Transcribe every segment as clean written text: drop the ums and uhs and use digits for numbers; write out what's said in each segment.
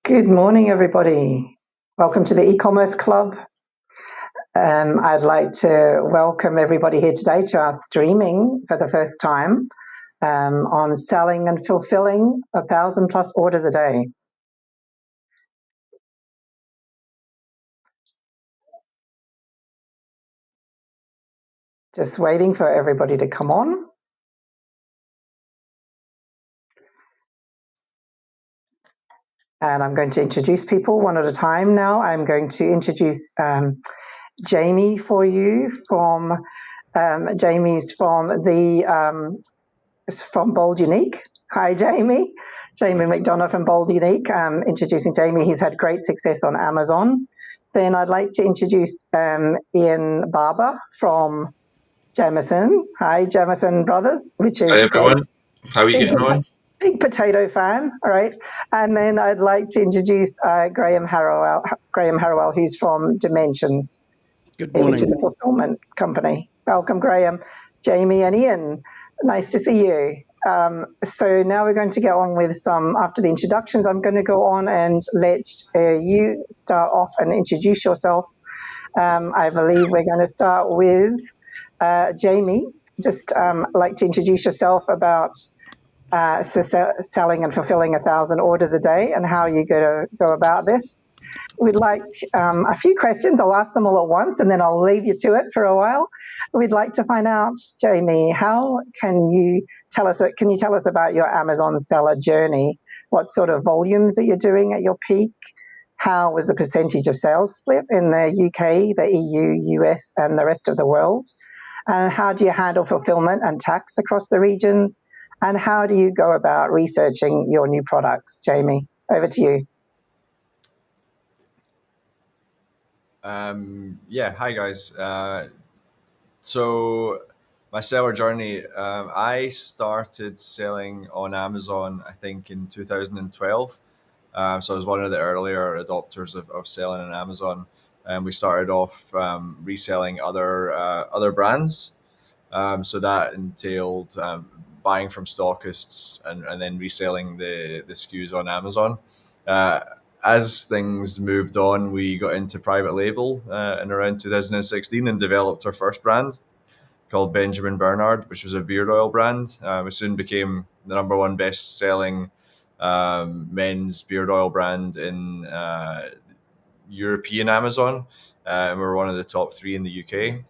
Good morning, everybody. Welcome to the e-commerce club. I'd like to welcome everybody here today to our streaming for the first time on selling and fulfilling 1,000 plus orders a day. Just waiting for everybody to come on. And I'm going to introduce people one at a time now. I'm going to introduce Jamie for you from Jamie's from from Bold Unique. Hi, Jamie. Jamie McDonough from Bold Unique. Introducing Jamie. He's had great success on Amazon. Then I'd like to introduce Ian Barber from Jamison. Hi, Jamison Brothers, which is Hi everyone, how are you big, getting on? big potato fan. All right. And then I'd like to introduce Graham Harrowell, who's from Dimensions, Good which is morning. a fulfillment company. Welcome, Graham, Jamie, and Ian. Nice to see you. So now we're going to get on with after the introductions, I'm going to go on and let you start off and introduce yourself. I believe we're going to start with Jamie. Just like to introduce yourself about selling and fulfilling 1,000 orders a day and how you're going to go about this. We'd like a few questions. I'll ask them all at once and then I'll leave you to it for a while. We'd like to find out, Jamie, how can you tell us about your Amazon seller journey? What sort of volumes are you doing at your peak? How was the percentage of sales split in the UK, the EU, US, and the rest of the world? And how do you handle fulfillment and tax across the regions? And how do you go about researching your new products, Jamie? Over to you. Hi guys. So my seller journey, I started selling on Amazon, I think in 2012. So I was one of the earlier adopters of selling on Amazon. And we started off reselling other brands. So that entailed buying from stockists and then reselling the SKUs on Amazon. Uh, as things moved on, we got into private label in around 2016 and developed our first brand called Benjamin Bernard, which was a beard oil brand. We soon became the number one best selling men's beard oil brand in European Amazon. And we were one of the top three in the UK.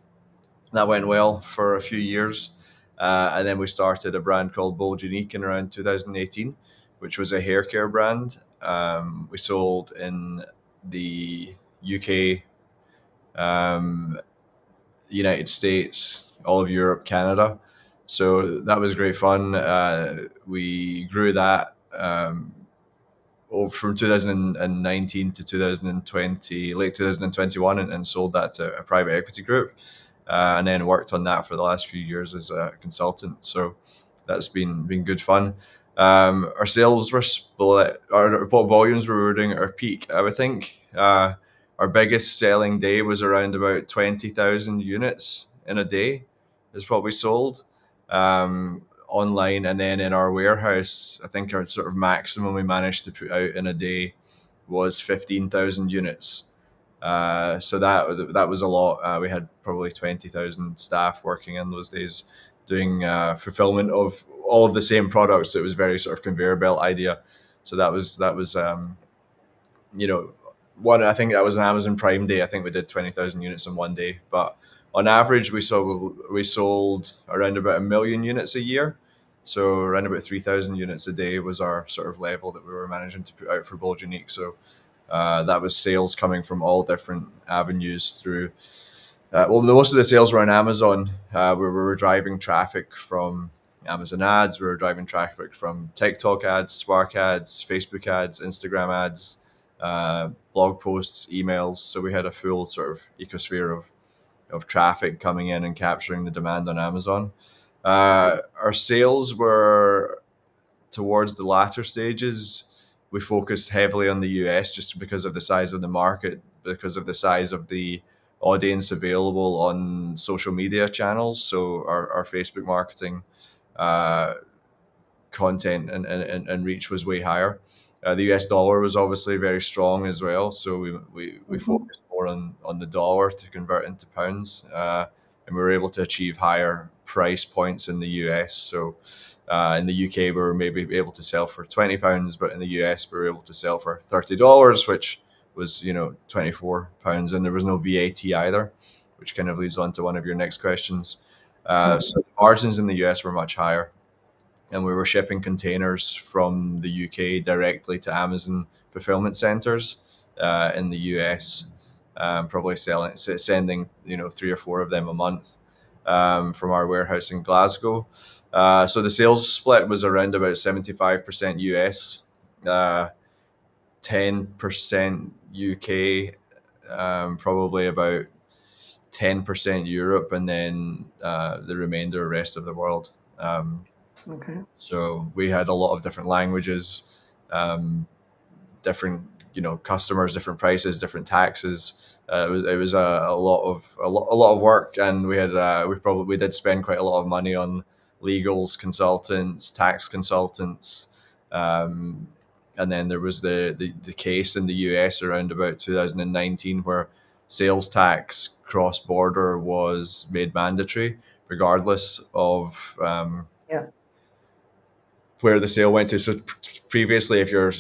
That went well for a few years. And then we started a brand called Bold Unique in around 2018, which was a hair care brand. We sold in the UK, United States, all of Europe, Canada. So that was great fun. We grew that from 2019 to 2020, late 2021, and sold that to a private equity group. And then worked on that for the last few years as a consultant. So that's been good fun. Our sales were split, or what volumes we were doing at our peak. I would think our biggest selling day was around about 20,000 units in a day, is what we sold online. And then in our warehouse, I think our sort of maximum we managed to put out in a day was 15,000 units. So that was a lot. We had probably 20,000 staff working in those days doing fulfillment of all of the same products. So it was very sort of conveyor belt idea. So that was one. I think that was an Amazon Prime day. I think we did 20,000 units in one day. But on average, we sold around about 1,000,000 units a year. So around about 3,000 units a day was our sort of level that we were managing to put out for Bold Unique. So that was sales coming from all different avenues through. Most of the sales were on Amazon, where we were driving traffic from Amazon ads. We were driving traffic from TikTok ads, Spark ads, Facebook ads, Instagram ads, blog posts, emails. So we had a full sort of ecosphere of traffic coming in and capturing the demand on Amazon. Our sales were towards the latter stages. We focused heavily on the US just because of the size of the market, because of the size of the audience available on social media channels. So our Facebook marketing content and reach was way higher. The US dollar was obviously very strong as well, so we Mhm. focused more on the dollar to convert into pounds, and we were able to achieve higher price points in the US. So in the UK, we were maybe able to sell for £20, but in the US, we were able to sell for $30, which was £24, and there was no VAT either, which kind of leads on to one of your next questions. So the margins in the US were much higher, and we were shipping containers from the UK directly to Amazon fulfillment centers in the US, probably sending 3 or 4 of them a month from our warehouse in Glasgow. So the sales split was around about 75% US, 10% UK, probably about 10% Europe, and then the remainder rest of the world. Okay. So we had a lot of different languages, um, different customers, different prices, different taxes. It was a lot of work, and we did spend quite a lot of money on legals, consultants, tax consultants, um, and then there was the case in the US around about 2019 where sales tax cross border was made mandatory regardless of Yeah. where the sale went to. So previously, if your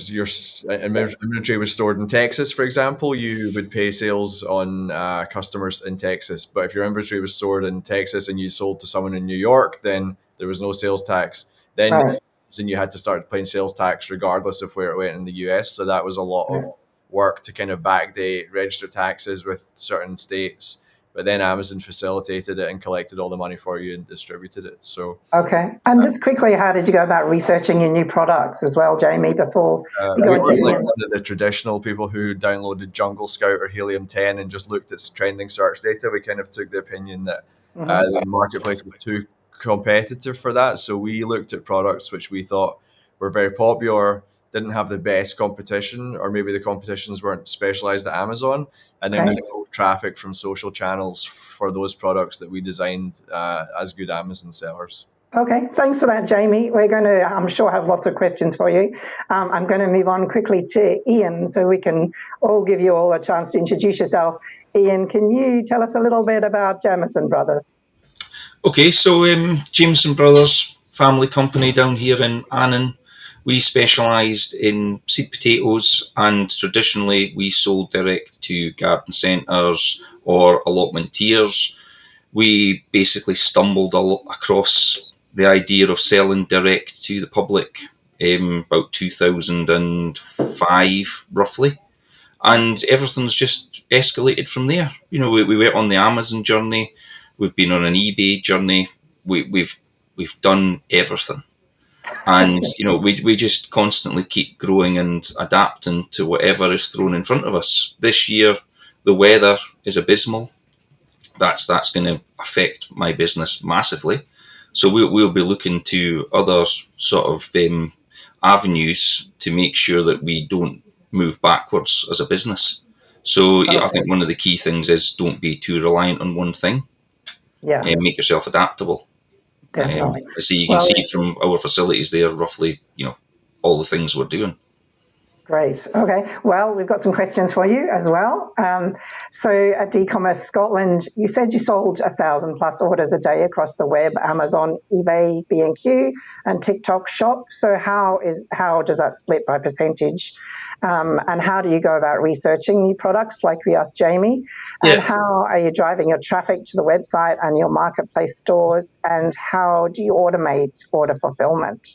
inventory was stored in Texas, for example, you would pay sales on customers in Texas. But if your inventory was stored in Texas and you sold to someone in New York, then there was no sales tax. Right. Then you had to start paying sales tax regardless of where it went in the US. So that was a lot of Right. work to kind of backdate register taxes with certain states. But then Amazon facilitated it and collected all the money for you and distributed it. So Okay. And just quickly, how did you go about researching your new products as well, Jamie, before we go we into weren't like Ian? one of the traditional people who downloaded Jungle Scout or Helium 10 and just looked at trending search data. We kind of took the opinion that Hmm. the marketplace was too competitive for that. So we looked at products which we thought were very popular, didn't have the best competition, or maybe the competitions weren't specialized at Amazon. And then we Okay. drove traffic from social channels for those products that we designed as good Amazon sellers. Okay, thanks for that, Jamie. We're going to, I'm sure, have lots of questions for you. I'm going to move on quickly to Ian so we can all give you all a chance to introduce yourself. Ian, can you tell us a little bit about Jamison Brothers? Okay, so Jameson Brothers family company down here in Annan. We specialised in seed potatoes, and traditionally we sold direct to garden centres or allotment tiers. We basically stumbled across the idea of selling direct to the public about 2005, roughly, and everything's just escalated from there. We went on the Amazon journey, we've been on an eBay journey, we've done everything, and we just constantly keep growing and adapting to whatever is thrown in front of us. This year, the weather is abysmal. That's going to affect my business massively. So we'll be looking to other sort of avenues to make sure that we don't move backwards as a business. So yeah, I Okay, think one of the key things is don't be too reliant on one thing yeah, and make yourself adaptable. definitely. So you can Well, see from our facilities there roughly, all the things we're doing. great. Okay. Well, we've got some questions for you as well. So at Ecommerce Scotland, you said you sold 1,000 plus orders a day across the web, Amazon, eBay, B&Q, and TikTok Shop. So how does that split by percentage? And how do you go about researching new products, like we asked Jamie? And Yeah. how are you driving your traffic to the website and your marketplace stores? And how do you automate order fulfillment?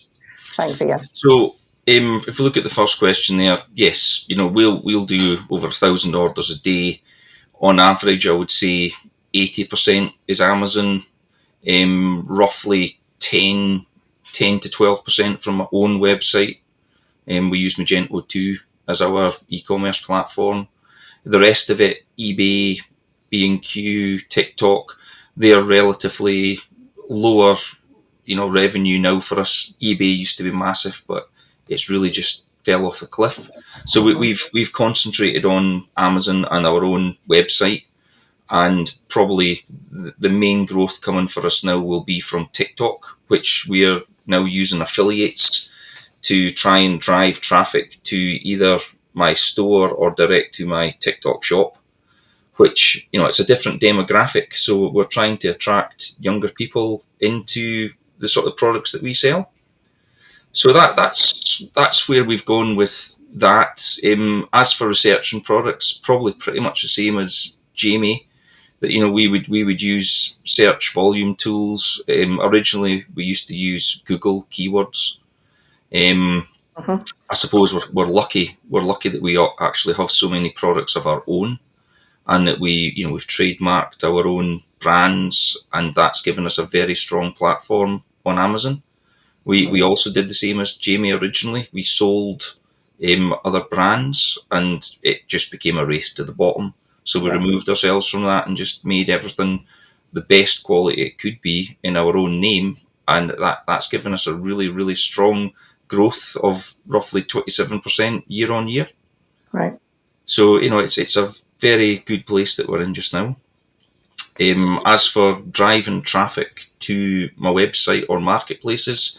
Thanks, Ian. So if we look at the first question there, yes, we'll do over 1,000 orders a day. On average, I would say 80% is Amazon, roughly 10 to 12% from my own website. We use Magento 2 as our e-commerce platform. The rest of it, eBay, B&Q, TikTok, they're relatively lower, revenue now for us. eBay used to be massive, but it's really just fell off a cliff. So Mhm. we've concentrated on Amazon and our own website, and probably the main growth coming for us now will be from TikTok, which we are now using affiliates to try and drive traffic to either my store or direct to my TikTok shop, which, it's a different demographic. So we're trying to attract younger people into the sort of products that we sell. So that's where we've gone with that. As for research and products, probably pretty much the same as Jamie. That we would use search volume tools. Originally, we used to use Google keywords. Mhm. I suppose we're lucky. We're lucky that we actually have so many products of our own, and that we've trademarked our own brands, and that's given us a very strong platform on Amazon. We also did the same as Jamie originally. We sold other brands, and it just became a race to the bottom. So we Right. removed ourselves from that and just made everything the best quality it could be in our own name, and that's given us a really, really strong growth of roughly 27% year on year. Right. So it's a very good place that we're in just now. As for driving traffic to my website or marketplaces,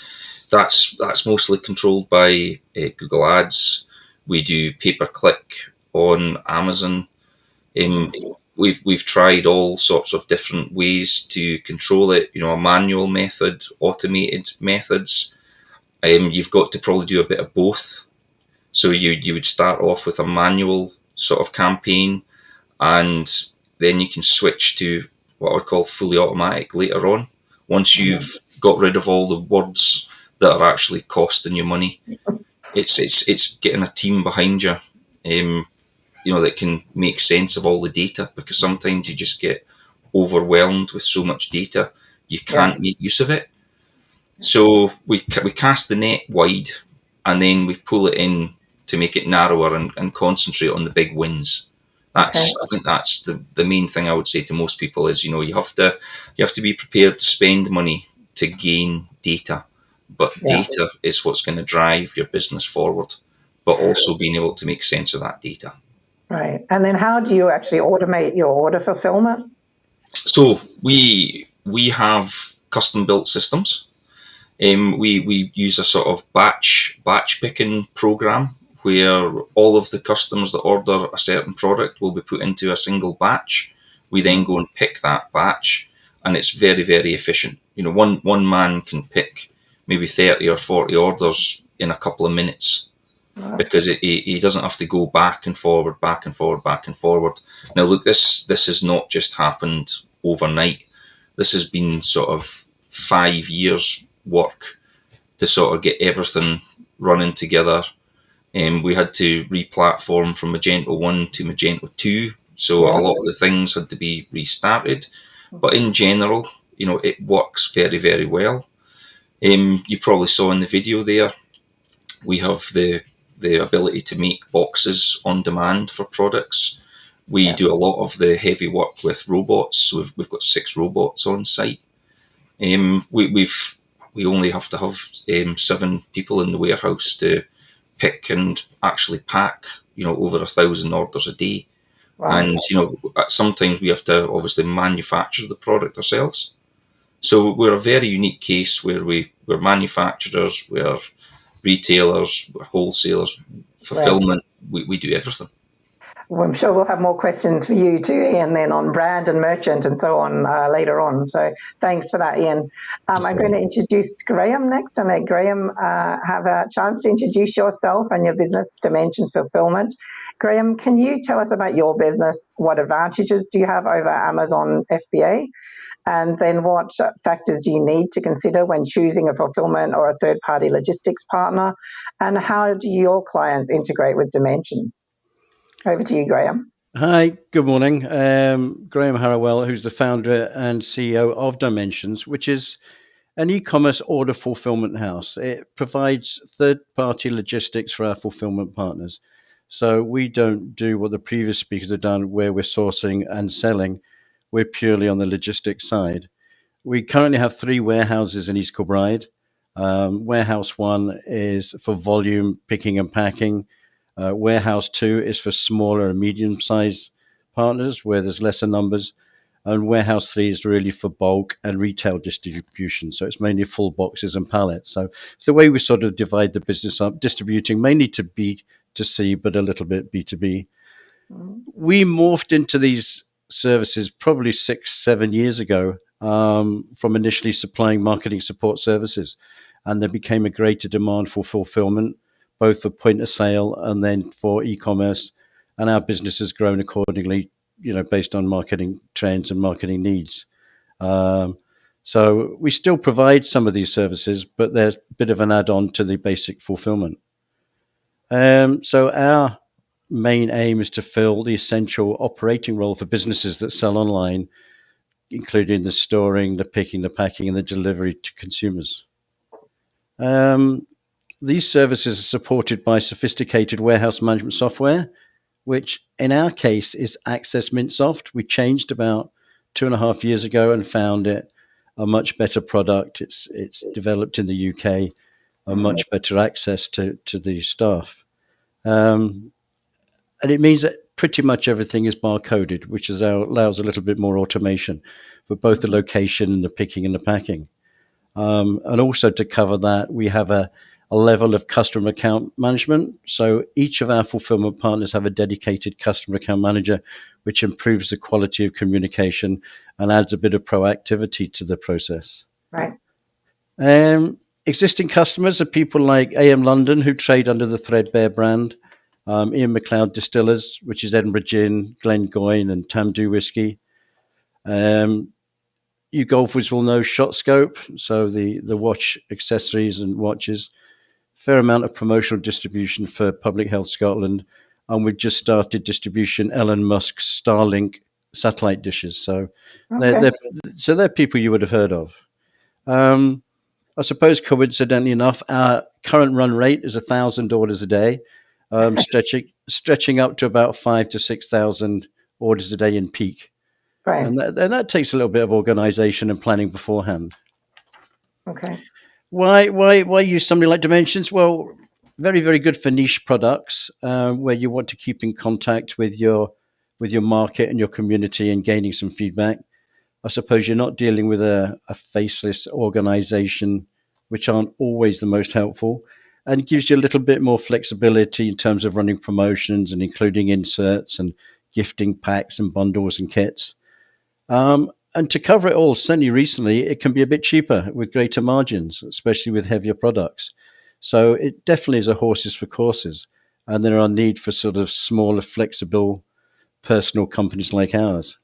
that's mostly controlled by Google Ads. We do pay per click on Amazon. Um, we've tried all sorts of different ways to control it. A manual method, automated methods. You've got to probably do a bit of both. So you would start off with a manual sort of campaign, and then you can switch to what I would call fully automatic later on, once you've got rid of all the words that are actually costing you money. It's getting a team behind you, that can make sense of all the data, because sometimes you just get overwhelmed with so much data you Yeah. can't make use of it. So we cast the net wide, and then we pull it in to make it narrower, and concentrate on the big wins. Okay. I think that's the main thing I would say to most people is, you have to be prepared to spend money to gain data, but Yeah. data is what's going to drive your business forward, but also being able to make sense of that data. Right. And then how do you actually automate your order fulfillment? So we have custom built systems. We use a sort of batch picking program, where all of the customers that order a certain product will be put into a single batch. We then go and pick that batch, and it's very, very efficient. One man can pick maybe 30 or 40 orders in a couple of minutes, Right. because he doesn't have to go back and forward, back and forward, back and forward. Now, look, this has not just happened overnight. This has been sort of 5 years work to sort of get everything running together. We had to re-platform from Magento 1 to Magento 2, so a Yeah. lot of the things had to be restarted. But in general, it works very, very well. You probably saw in the video there, we have the ability to make boxes on demand for products. We Yeah. do a lot of the heavy work with robots. So we've got 6 robots on site. We only have to have 7 people in the warehouse to pick and actually pack, over 1,000 orders a day. Wow. And sometimes we have to obviously manufacture the product ourselves. So we're a very unique case where we're manufacturers, we're retailers, we're wholesalers, Right. fulfillment. We do everything. Well, I'm sure we'll have more questions for you too, Ian, then on brand and merchant and so on later on. So thanks for that, Ian. I'm going to introduce Graham next and let Graham have a chance to introduce yourself and your business, Dimensions Fulfillment. Graham, can you tell us about your business? What advantages do you have over Amazon FBA? And then what factors do you need to consider when choosing a fulfillment or a third-party logistics partner? And how do your clients integrate with Dimensions? Over to you, Graham. Hi, good morning. Graham Harrowell, who's the founder and CEO of Dimensions, which is an e-commerce order fulfillment house. It provides third-party logistics for our fulfillment partners. So we don't do what the previous speakers have done, where we're sourcing and selling. We're purely on the logistics side. We currently have 3 warehouses in East Kilbride. Warehouse 1 is for volume picking and packing. Warehouse 2 is for smaller and medium-sized partners where there's lesser numbers. and warehouse 3 is really for bulk and retail distribution. So it's mainly full boxes and pallets. So it's the way we sort of divide the business up, distributing mainly to B to C, but a little bit B2B. We morphed into these services probably 6-7 years ago, from initially supplying marketing support services, and there became a greater demand for fulfillment, both for point of sale and then for e-commerce, and our business has grown accordingly, based on marketing trends and marketing needs. So we still provide some of these services, but they're a bit of an add-on to the basic fulfillment. So our main aim is to fill the essential operating role for businesses that sell online, including the storing, the picking, the packing, and the delivery to consumers. These services are supported by sophisticated warehouse management software, which in our case is Access MintSoft. We changed about 2.5 years ago and found it a much better product. It's developed in the UK, a much better access to the staff. And it means that pretty much everything is barcoded, which allows a little bit more automation for both the location and the picking and the packing. And also to cover that, we have a level of customer account management. So each of our fulfillment partners have a dedicated customer account manager, which improves the quality of communication and adds a bit of proactivity to the process. Right. Existing customers are people like AM London, who trade under the Threadbare brand, Ian MacLeod Distillers, which is Edinburgh Gin, Glengoyne, and Tamdhu Whiskey. You golfers will know ShotScope, so the watch accessories and watches. Fair amount of promotional distribution for Public Health Scotland, and we've just started distribution Elon Musk's Starlink satellite dishes. So they're people you would have heard of. I suppose coincidentally enough, our current run rate is 1,000 orders a day, stretching up to about 5,000 to 6,000 orders a day in peak. Right. And that takes a little bit of organization and planning beforehand. Okay. Why use something like Dimensions? Well, very, very good for niche products, where you want to keep in contact with your market and your community and gaining some feedback. I suppose you're not dealing with a faceless organization, which aren't always the most helpful, and gives you a little bit more flexibility in terms of running promotions and including inserts and gifting packs and bundles and kits. And to cover it all, certainly recently, it can be a bit cheaper with greater margins, especially with heavier products. So it definitely is a horses for courses. And there are need for sort of smaller, flexible, personal companies like ours.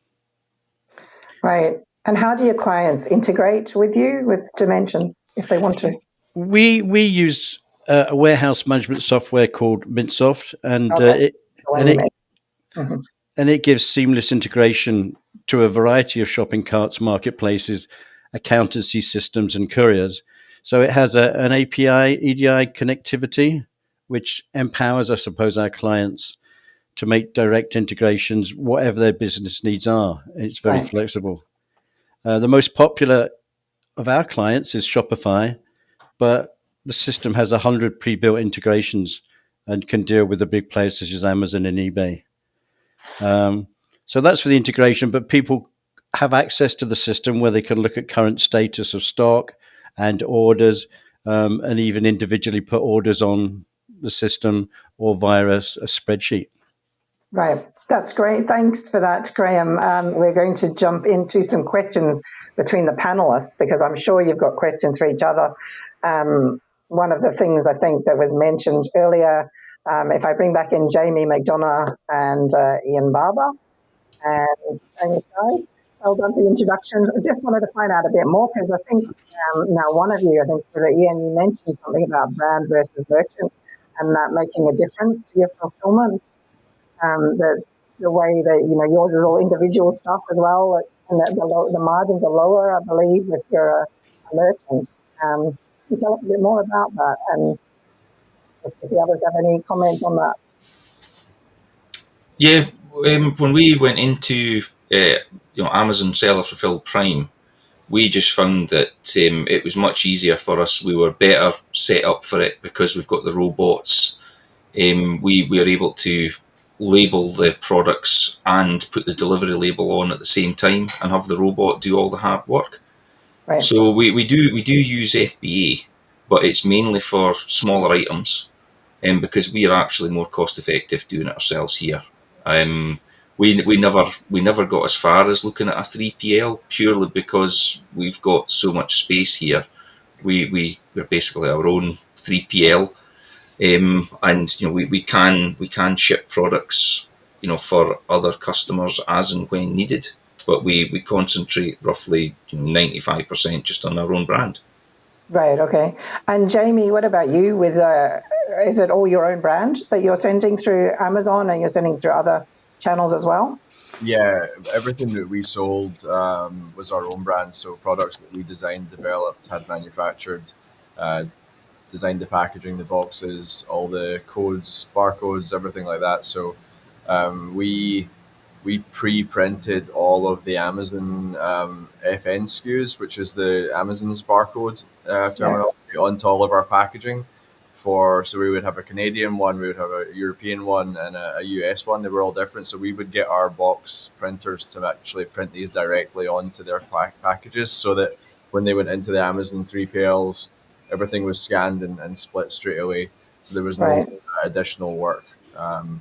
Right. And how do your clients integrate with you with Dimensions if they want to? We use a warehouse management software called MintSoft, and it gives seamless integration to a variety of shopping carts, marketplaces, accountancy systems, and couriers. So it has an API, EDI connectivity, which empowers, I suppose, our clients to make direct integrations, whatever their business needs are. It's very flexible. The most popular of our clients is Shopify, but the system has 100 pre-built integrations and can deal with the big players such as Amazon and eBay. So that's for the integration, but people have access to the system where they can look at current status of stock and orders, and even individually put orders on the system or via a spreadsheet. Right. That's great. Thanks for that, Graham. We're going to jump into some questions between the panelists because I'm sure you've got questions for each other. One of the things I think that was mentioned earlier, if I bring back in Jamie McDonough and Ian Barber, and thanks, guys. Well done for the introductions. I just wanted to find out a bit more because I think now one of you, I think was it Ian, you mentioned something about brand versus merchant and that making a difference to your fulfillment. The way that, yours is all individual stuff as well, and the margins are lower, I believe, if you're a merchant. Can you tell us a bit more about that? And if the others have any comments on that? Yeah, when we went into Amazon Seller Fulfilled Prime, we just found that it was much easier for us. We were better set up for it because we've got the robots. We are able to label the products and put the delivery label on at the same time and have the robot do all the hard work. Right. So we do use FBA, but it's mainly for smaller items, because we are actually more cost effective doing it ourselves here. Um, we never got as far as looking at a 3PL purely because we've got so much space here. We're basically our own 3PL, and we can ship products, for other customers as and when needed. But we concentrate roughly 95% just on our own brand. Right. Okay. And Jamie, what about you? With is it all your own brand that you're sending through Amazon, and you're sending through other channels as well? Yeah, everything that we sold was our own brand. So products that we designed, developed, had manufactured, uh, designed the packaging, the boxes, all the codes, barcodes, everything like that. So we pre-printed all of the Amazon FN SKUs, which is the Amazon's barcode Yeah. terminology, onto all of our packaging. So we would have a Canadian one, we would have a European one, and a US one. They were all different. So we would get our box printers to actually print these directly onto their packages, so that when they went into the Amazon 3PLs, everything was scanned and split straight away. So there was no Right. additional work.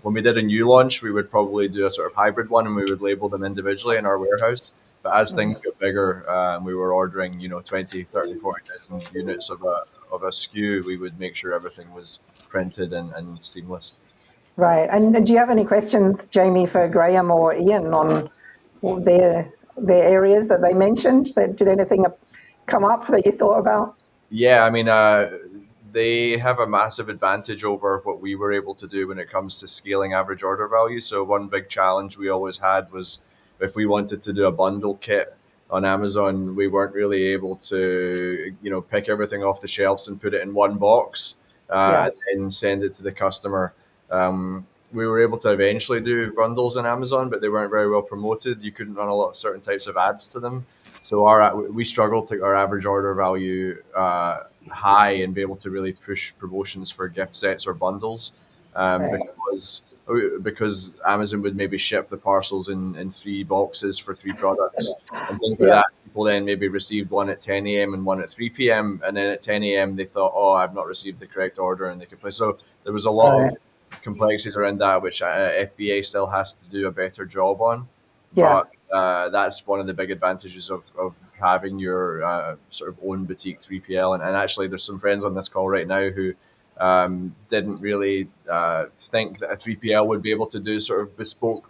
When we did a new launch, we would probably do a sort of hybrid one, and we would label them individually in our warehouse. But as things got bigger, we were ordering, 20, 30, 40,000 units of a SKU, we would make sure everything was printed and seamless. Right. And do you have any questions, Jamie, for Graham or Ian on their areas that they mentioned? Did anything come up that you thought about? Yeah, I mean, they have a massive advantage over what we were able to do when it comes to scaling average order value. So one big challenge we always had was if we wanted to do a bundle kit on Amazon, we weren't really able to, pick everything off the shelves and put it in one box Yeah. and then send it to the customer. We were able to eventually do bundles on Amazon, but they weren't very well promoted. You couldn't run a lot of certain types of ads to them. So we struggled to our average order value high and be able to really push promotions for gift sets or bundles, Right. because Amazon would maybe ship the parcels in three boxes for three products and things like Yeah. that. People then maybe received one at 10 a.m. and one at 3 p.m. And then at 10 a.m. they thought, oh, I've not received the correct order, and they could place. So there was a lot Right. of complexities around that, which FBA still has to do a better job on. Yeah. But that's one of the big advantages of having your sort of own boutique 3PL. And actually, there's some friends on this call right now who didn't really think that a 3PL would be able to do sort of bespoke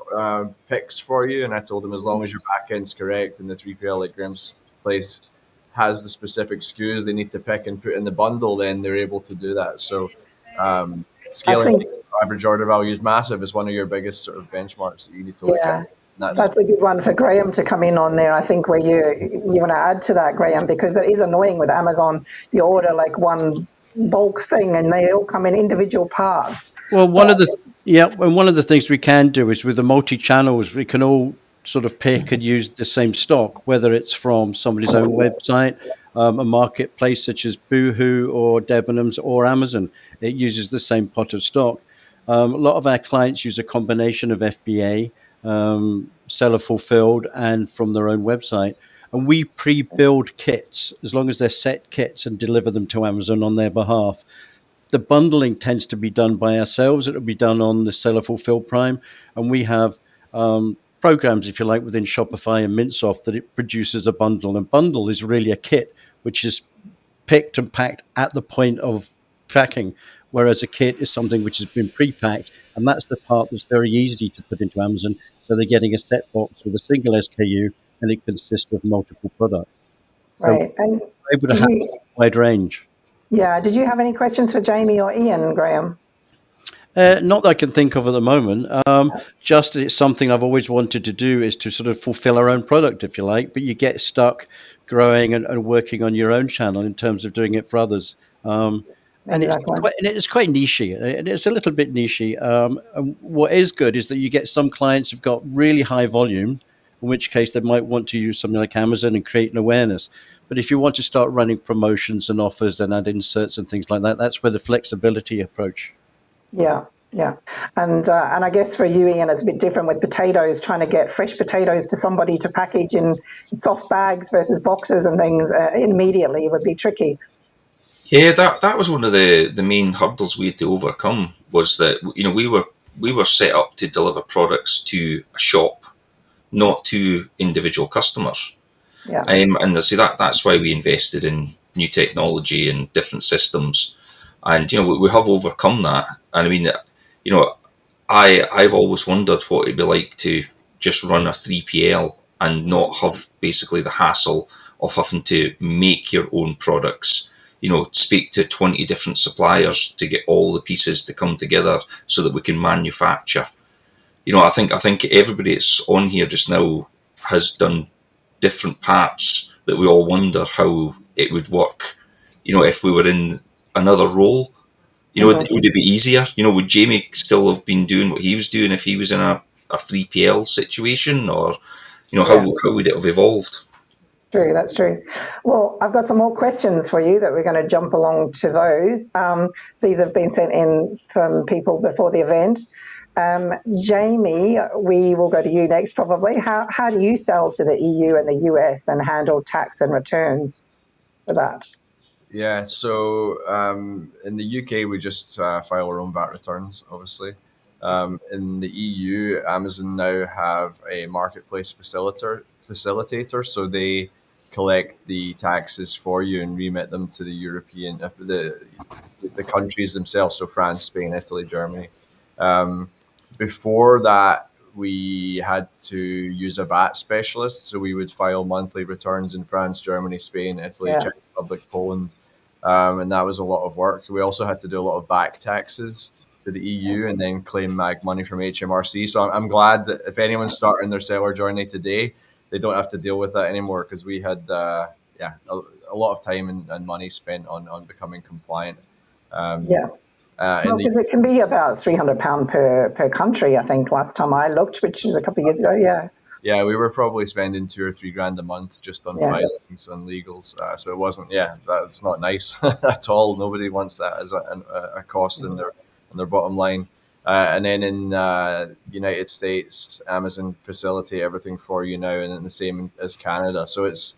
picks for you. And I told them, as long as your backend's correct and the 3PL, like Graham's place, has the specific SKUs they need to pick and put in the bundle, then they're able to do that. So I scaling think, average order value is massive. Is one of your biggest sort of benchmarks that you need to look at. yeah, And that's that's a good one for Graham to come in on there. I think where you want to add to that, Graham, because it is annoying with Amazon. You order like one bulk thing and they all come in individual parts. Well, So one of the things we can do is with the multi channels, we can all sort of pick and use the same stock, whether it's from somebody's own website, a marketplace such as Boohoo or Debenhams or Amazon. It uses the same pot of stock. A lot of our clients use a combination of FBA, seller fulfilled, and from their own website. And we pre-build kits as long as they're set kits and deliver them to Amazon on their behalf. The bundling tends to be done by ourselves. It'll be done on the Seller Fulfill Prime, and we have programs, if you like, within Shopify and Mintsoft that it produces a bundle. And bundle is really a kit which is picked and packed at the point of packing, whereas a kit is something which has been pre-packed, and that's the part that's very easy to put into Amazon. So they're getting a set box with a single SKU, and it consists of multiple products. So right. And we're able to did have you, a wide range. yeah, did you have any questions for Jamie or Ian, Graham? Not that I can think of at the moment. Just it's something I've always wanted to do is to sort of fulfill our own product, if you like. But you get stuck growing and working on your own channel in terms of doing it for others. And Exactly. it's quite nichey, and it's a little bit nichey. And what is good is that you get some clients who've got really high volume, in which case they might want to use something like Amazon and create an awareness. But if you want to start running promotions and offers and add inserts and things like that, that's where the flexibility approach. Yeah. Yeah, and I guess for you, Ian, it's a bit different with potatoes. Trying to get fresh potatoes to somebody to package in soft bags versus boxes and things immediately would be tricky. Yeah, that was one of the main hurdles we had to overcome. Was that we were set up to deliver products to a shop, not to individual customers. Yeah, And I see that's why we invested in new technology and different systems. And we have overcome that. And I mean, you know, I've always wondered what it'd be like to just run a 3PL and not have basically the hassle of having to make your own products. Speak to 20 different suppliers to get all the pieces to come together so that we can manufacture. I think everybody that's on here just now has done different parts that we all wonder how it would work. If we were in another role, hmm would it be easier? Would Jamie still have been doing what he was doing if he was in a 3PL situation, or yeah. how would it have evolved? True, that's true. Well, I've got some more questions for you that we're going to jump along to those. These have been sent in from people before the event. Jamie, we will go to you next probably. How do you sell to the EU and the US and handle tax and returns for that? Yeah, so in the UK, we just file our own VAT returns, obviously. In the EU, Amazon now have a marketplace facilitator, so they collect the taxes for you and remit them to the the countries themselves, so France, Spain, Italy, Germany. Um, Before that, we had to use a VAT specialist, so we would file monthly returns in France, Germany, Spain, Italy, Yeah, Czech Republic, Poland, and that was a lot of work. We also had to do a lot of back taxes to the EU and then claim mag money from HMRC. So I'm glad that if anyone's starting their seller journey today, they don't have to deal with that anymore, because we had a lot of time and money spent on becoming compliant. Um, yeah. in Well, the because it can be about £300 per country, I think, last time I looked, which was a couple of years ago. Yeah, Yeah, we were probably spending 2 or 3 grand a month just on yeah, filings and legals. So it wasn't, yeah, that's not nice at all. Nobody wants that as a cost in their bottom line. And then in United States, Amazon facilitate everything for you now, and then the same as Canada. So it's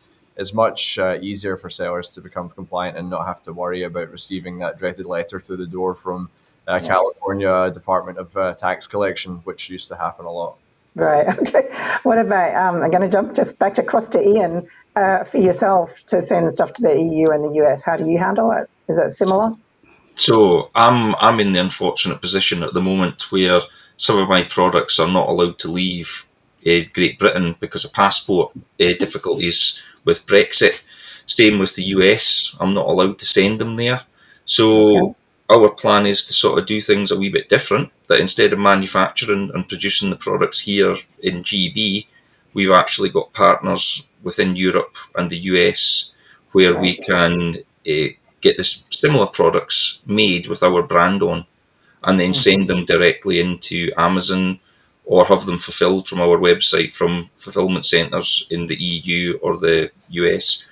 much easier for sellers to become compliant and not have to worry about receiving that dreaded letter through the door from yeah. California Department of Tax Collection, which used to happen a lot. Right. Okay. What about, I'm going to jump just back across to Ian, for yourself to send stuff to the EU and the US. How do you handle it? Is it similar? So I'm in the unfortunate position at the moment where some of my products are not allowed to leave Great Britain because of passport difficulties with Brexit. Same with the US. I'm not allowed to send them there. Okay. So our plan is to sort of do things a wee bit different. That instead of manufacturing and producing the products here in GB, we've actually got partners within Europe and the US where Right. we can get this similar products made with our brand on, and then Mhm. send them directly into Amazon or have them fulfilled from our website from fulfillment centres in the EU or the US.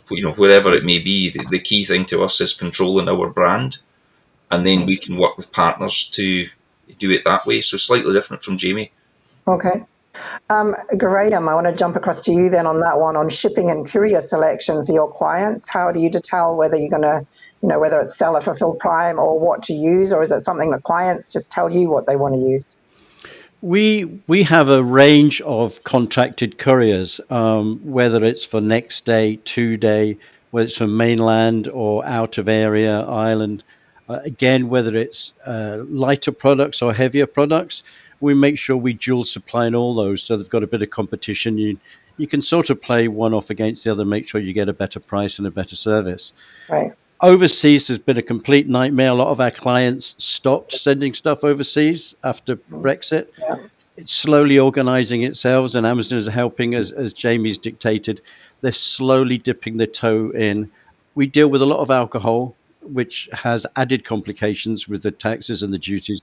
Wherever it may be, the key thing to us is controlling our brand, and then we can work with partners to do it that way. So slightly different from Jamie. Okay. Graham, I want to jump across to you then on that one on shipping and courier selection for your clients. How do you tell whether you're going to, whether it's seller fulfilled prime or what to use, or is it something that clients just tell you what they want to use? We have a range of contracted couriers, whether it's for next day, 2 day, whether it's for mainland or out of area, island. Again, whether it's lighter products or heavier products, we make sure we dual supply in all those, so they've got a bit of competition. You can sort of play one off against the other, make sure you get a better price and a better service. Right. Overseas has been a complete nightmare. A lot of our clients stopped sending stuff overseas after Brexit. Yeah. It's slowly organizing itself, and Amazon is helping, as Jamie's dictated. They're slowly dipping their toe in. We deal with a lot of alcohol, which has added complications with the taxes and the duties,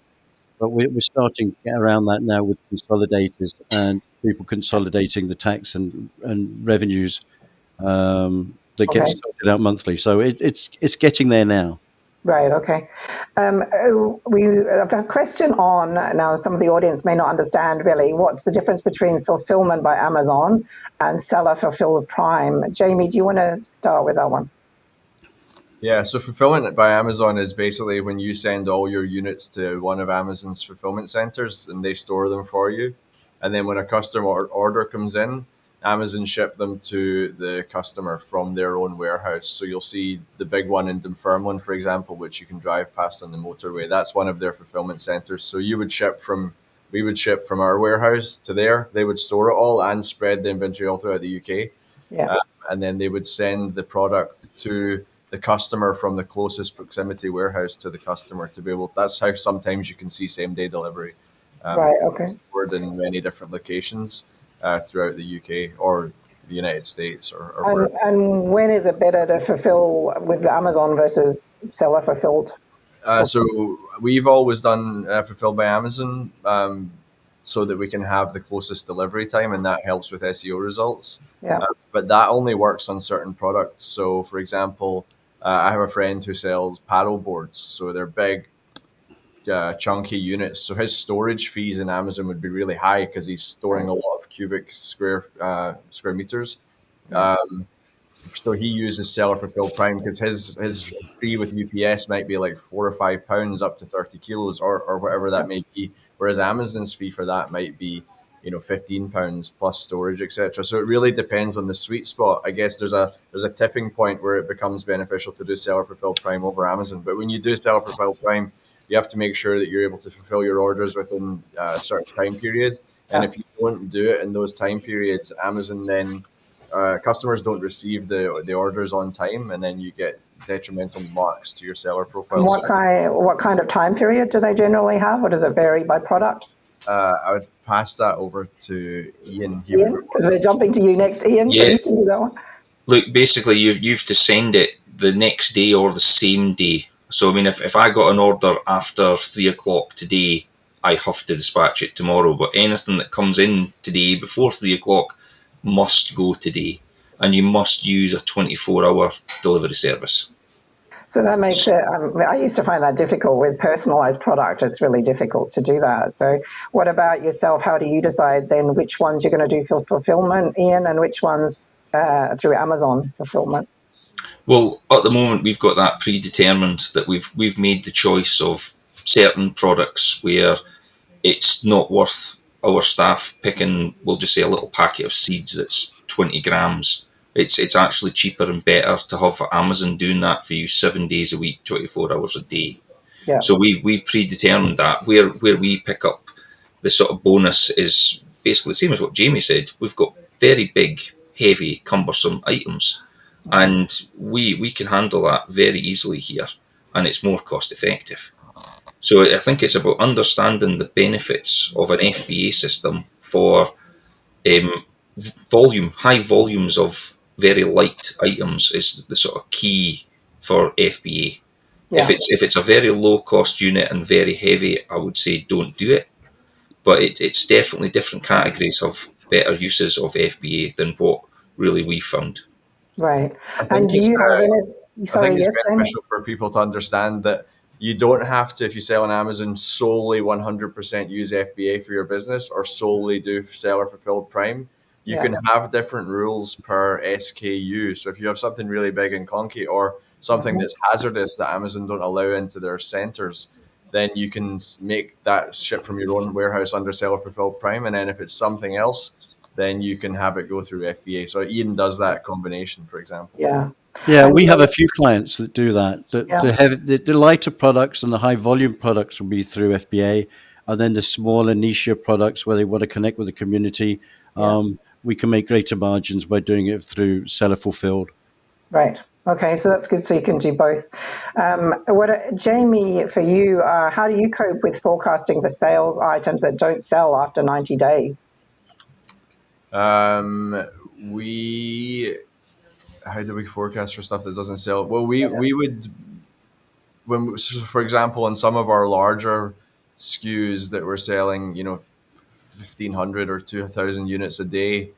but we're starting to get around that now with consolidators and people consolidating the tax and revenues that get Okay. sorted out monthly. So it's getting there now. Right, okay. We have a question on now. Some of the audience may not understand really what's the difference between fulfillment by Amazon and seller fulfilled Prime. Jamie, do you want to start with that one? Yeah, so fulfillment by Amazon is basically when you send all your units to one of Amazon's fulfillment centers and they store them for you. And then when a customer order comes in, Amazon ship them to the customer from their own warehouse. So you'll see the big one in Dunfermline, for example, which you can drive past on the motorway. That's one of their fulfillment centers. So we would ship from our warehouse to there. They would store it all and spread the inventory all throughout the UK. Yeah. And then they would send the product to the customer from the closest proximity warehouse to the customer to be able. That's how sometimes you can see same day delivery. Right, okay. Stored in many different locations throughout the UK or the United States or wherever. And when is it better to fulfill with Amazon versus seller fulfilled? So we've always done fulfilled by Amazon, so that we can have the closest delivery time, and that helps with SEO results. Yeah. But that only works on certain products. So, for example, I have a friend who sells paddle boards, so they're big, chunky units. So his storage fees in Amazon would be really high because he's storing a lot of cubic square meters. Yeah. So he uses seller fulfilled Prime because his fee with UPS might be like £4 or £5 up to 30 kilos or whatever that may be. Whereas Amazon's fee for that might be, £15 plus storage, etc. So it really depends on the sweet spot. I guess there's a tipping point where it becomes beneficial to do seller fulfilled Prime over Amazon. But when you do seller fulfilled Prime, you have to make sure that you're able to fulfill your orders within a certain time period. And Yeah. if you don't do it in those time periods, Amazon then customers don't receive the orders on time, and then you get detrimental marks to your seller And profile. So what kind of time period do they generally have, or does it vary by product? I would pass that over to Ian. He would. Ian, because we're jumping to you next. Ian, so Yeah, you can do that one. look, basically you've to send it the next day or the same day. So I mean, if I got an order after 3 o'clock today, I have to dispatch it tomorrow. But anything that comes in today before 3 o'clock must go today, and you must use a 24-hour delivery service. So that makes it, I used to find that difficult with personalized product. It's really difficult to do that. So what about yourself? How do you decide then which ones you're going to do for fulfillment, Ian, and which ones through Amazon fulfillment? Well, at the moment we've got that predetermined that we've made the choice of certain products where it's not worth our staff picking, we'll just say, a little packet of seeds that's 20 grams. It's actually cheaper and better to have Amazon doing that for you 7 days a week, 24 hours a day. Yeah. So we've predetermined that. Where we pick up the sort of bonus is basically the same as what Jamie said. We've got very big, heavy, cumbersome items, and we can handle that very easily here, and it's more cost effective. So I think it's about understanding the benefits of an FBA system for um, high volumes of very light items is the sort of key for FBA. Yeah. If it's a very low cost unit and very heavy, I would say don't do it. But it's definitely different categories of better uses of FBA than what really we found. Right. I And think do it's you have any, I think sorry, it's yes, Jamie? beneficial for people to understand that you don't have to, if you sell on Amazon, solely 100% use FBA for your business or solely do seller fulfilled Prime. You Yeah. can have different rules per SKU. So if you have something really big and clunky or something Mhm. that's hazardous that Amazon don't allow into their centers, then you can make that ship from your own warehouse under seller fulfilled Prime. And then if it's something else, then you can have it go through FBA. So Ian does that combination, for example. Yeah. Yeah, And we have a few clients that do that. yeah, The lighter products and the high volume products will be through FBA, and then the smaller niche products where they want to connect with the community, yeah. we can make greater margins by doing it through seller fulfilled. Right. Okay, so that's good. So you can do both. Jamie, for you, how do you cope with forecasting for sales items that don't sell after 90 days? We How do we forecast for stuff that doesn't sell? Well, we would so for example, on some of our larger SKUs that we're selling, 1,500 or 2,000 units a day,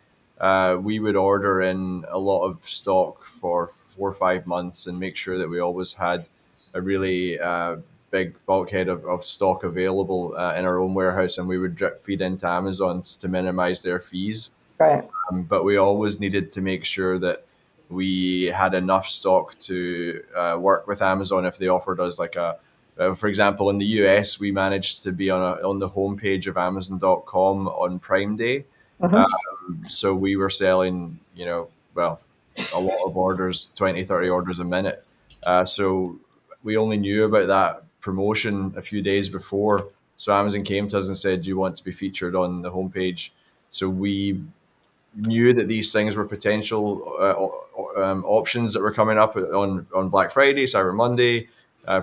we would order in a lot of stock for 4 or 5 months and make sure that we always had really big bulkhead of stock available in our own warehouse, and we would drip feed into Amazon to minimize their fees. Right. But we always needed to make sure that we had enough stock to work with Amazon if they offered us like for example, in the US, we managed to be on the homepage of Amazon.com on Prime Day. Hmm. So we were selling, well, a lot of orders, 20, 30 orders a minute. So we only knew about that promotion a few days before. So Amazon came to us and said, "Do you want to be featured on the homepage?" So we knew that these things were potential options that were coming up on Black Friday, Cyber Monday,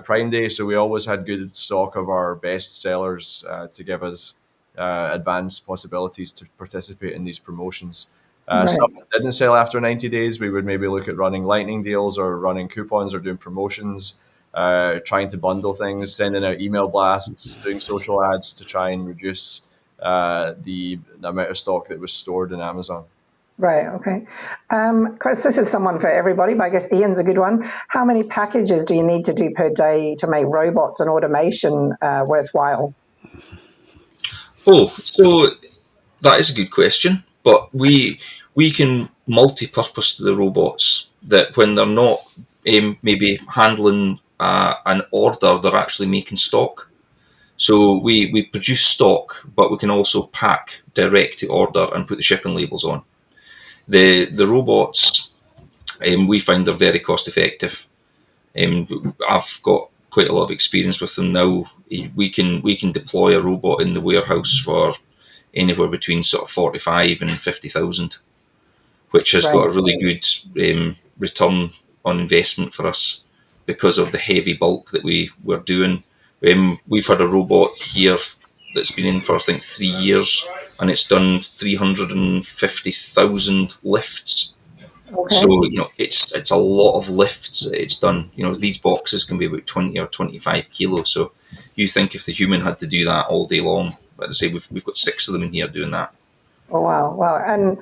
Prime Day. So we always had good stock of our best sellers to give us advanced possibilities to participate in these promotions. Right. Stuff that didn't sell after 90 days, we would maybe look at running lightning deals or running coupons or doing promotions, trying to bundle things, sending out email blasts, doing social ads to try and reduce the amount of stock that was stored in Amazon. Right. Okay. Chris, this is someone for everybody, but I guess Ian's a good one. How many packages do you need to do per day to make robots and automation worthwhile? Oh, so that is a good question, but we can multi-purpose the robots that when they're not maybe handling an order, they're actually making stock. So we produce stock, but we can also pack direct to order and put the shipping labels on. The robots we find they're very cost effective. I've got quite a lot of experience with them now. We can deploy a robot in the warehouse for anywhere between sort of 45 and 50,000, which has got Right. a really good return on investment for us because of the heavy bulk that we were doing. We've had a robot here that's been in for I think 3 years, and it's done 350,000 lifts. So Okay. it's a lot of lifts it's done. These boxes can be about 20 or 25 kilos. So you think if the human had to do that all day long, like I say, we've got 6 of them in here doing that. Oh, wow. Wow.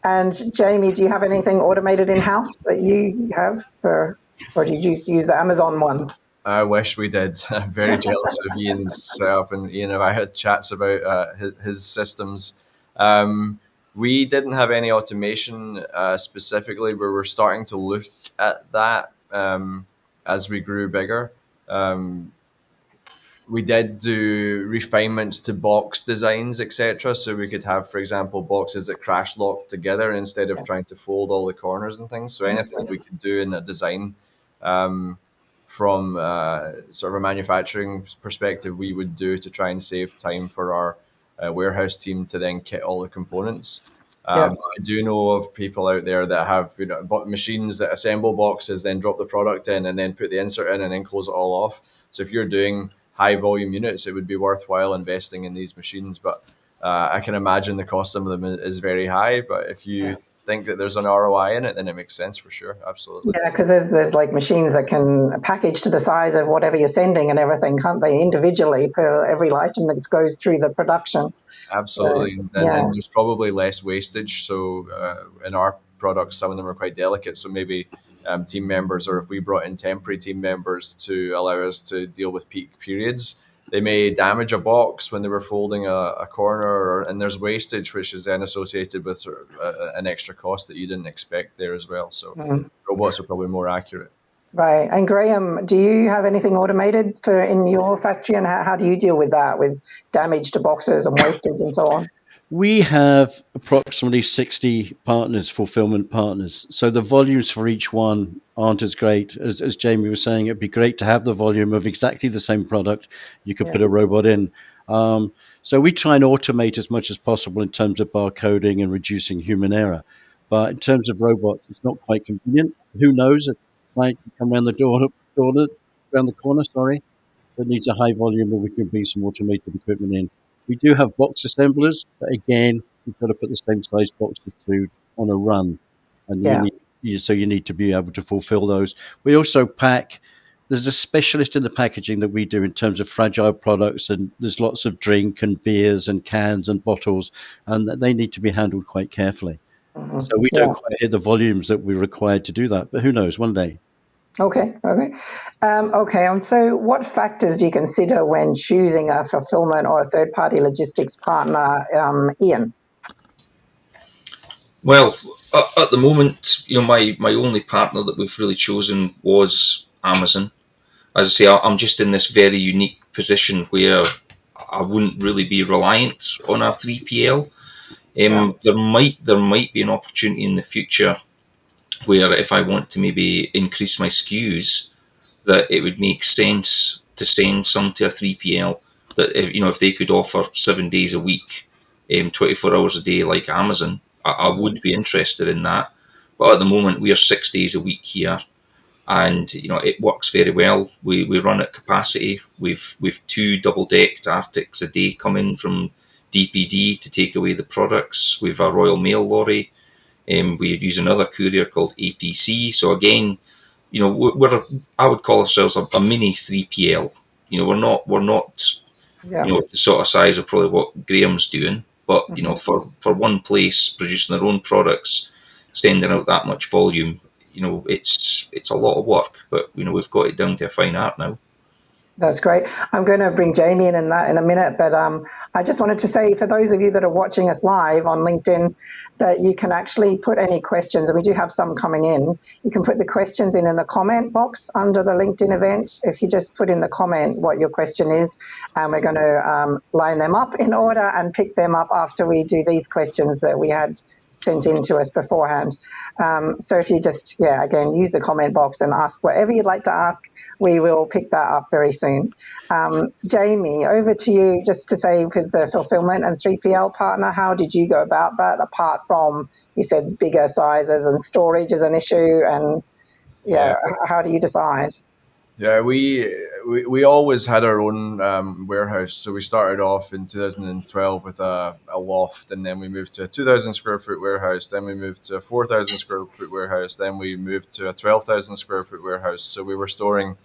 And Jamie, do you have anything automated in house that you have for, or did you just use the Amazon ones? I wish we did. I'm very jealous of Ian's setup, and Ian and I had chats about his systems. We didn't have any automation specifically, but we're starting to look at that as we grew bigger. Um, we did do refinements to box designs, etc. So we could have, for example, boxes that crash lock together instead of Yeah. trying to fold all the corners and things. So anything that we could do in a design um, from sort of a manufacturing perspective, we would do to try and save time for our warehouse team to then kit all the components. Yeah. I do know of people out there that have machines that assemble boxes, then drop the product in, and then put the insert in, and then close it all off. So if you're doing high volume units, it would be worthwhile investing in these machines. But I can imagine the cost of them is very high. But if you think that there's an ROI in it, then it makes sense for sure. Absolutely. Yeah, because there's like machines that can package to the size of whatever you're sending and everything, can't they? Individually per every item that goes through the production. So Absolutely, yeah, and there's probably less wastage. So in our products, some of them are quite delicate. So maybe team members, or if we brought in temporary team members to allow us to deal with peak periods, they may damage a box when they were folding a corner, and there's wastage, which is then associated with sort of an extra cost that you didn't expect there as well. So mm, robots are probably more accurate. right. And Graham, do you have anything automated for in your factory, and how do you deal with that, with damage to boxes and wastage and so on? We have approximately 60 partners, fulfillment partners. So the volumes for each one aren't as great. As Jamie was saying, it'd be great to have the volume of exactly the same product. You could Yeah, put a robot in. So we try and automate as much as possible in terms of barcoding and reducing human error. But in terms of robots, it's not quite convenient. Who knows? It might come around around the corner, sorry, that needs a high volume that we can bring some automated equipment in. We do have box assemblers, but again, you've got to put the same size boxes through on a run, and yeah, you need to be able to fulfill those. We also pack. There's a specialist in the packaging that we do in terms of fragile products, and there's lots of drink and beers and cans and bottles, and they need to be handled quite carefully. So we yeah. don't quite hit the volumes that we're required to do that, but who knows? One day. Okay. Okay. And so, what factors do you consider when choosing a fulfillment or a third-party logistics partner, Ian? Well, at the moment, my only partner that we've really chosen was Amazon. As I say, I'm just in this very unique position where I wouldn't really be reliant on a 3PL. Yeah. There might be an opportunity in the future where if I want to maybe increase my SKUs, that it would make sense to send some to a 3PL. That if they could offer 7 days a week, 24 hours a day like Amazon, I would be interested in that. But at the moment, we are 6 days a week here, and it works very well. We run at capacity. We've two double decked Arctics a day come in from DPD to take away the products. We've a Royal Mail lorry. We use another courier called APC. So again, we're I would call ourselves a mini 3PL. We're not Yeah. the sort of size of probably what Graham's doing, but for one place producing their own products, sending out that much volume, it's a lot of work. But we've got it down to a fine art now. That's great. I'm going to bring Jamie in that in a minute, but I just wanted to say for those of you that are watching us live on LinkedIn that you can actually put any questions, and we do have some coming in. You can put the questions in the comment box under the LinkedIn event. If you just put in the comment what your question is, and we're going to line them up in order and pick them up after we do these questions that we had sent in to us beforehand. So if you just, again, use the comment box and ask whatever you'd like to ask, we will pick that up very soon. Jamie, over to you just to say with the fulfillment and 3PL partner, how did you go about that apart from, you said, bigger sizes and storage is an issue, and Yeah. how do you decide? Yeah, we always had our own warehouse. So we started off in 2012 with a loft, and then we moved to a 2,000 square foot warehouse. Then we moved to a 4,000 square foot warehouse. Then we moved to a 12,000 square foot warehouse. So we were storing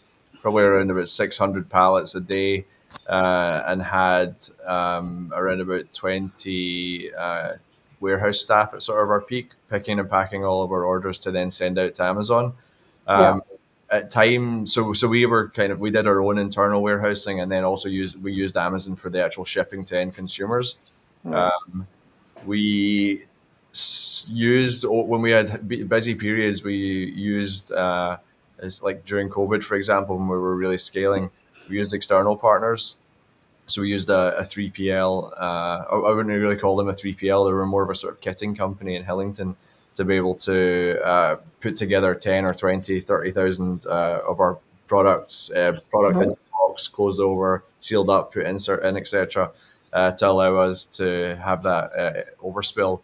probably around about 600 pallets a day, and had around about 20 warehouse staff at sort of our peak, picking and packing all of our orders to then send out to Amazon. Yeah. Um, at time so we were we did our own internal warehousing, and then also used Amazon for the actual shipping to end consumers. Mm. We used, when we had busy periods, we used as like during COVID, for example, when we were really scaling, we used external partners. So we used a 3PL. I wouldn't really call them a 3PL. They were more of a sort of kitting company in Hillington, to be able to put together 10 or 20, 30,000 of our products, product in box, closed over, sealed up, put insert in, etc., to allow us to have that overspill.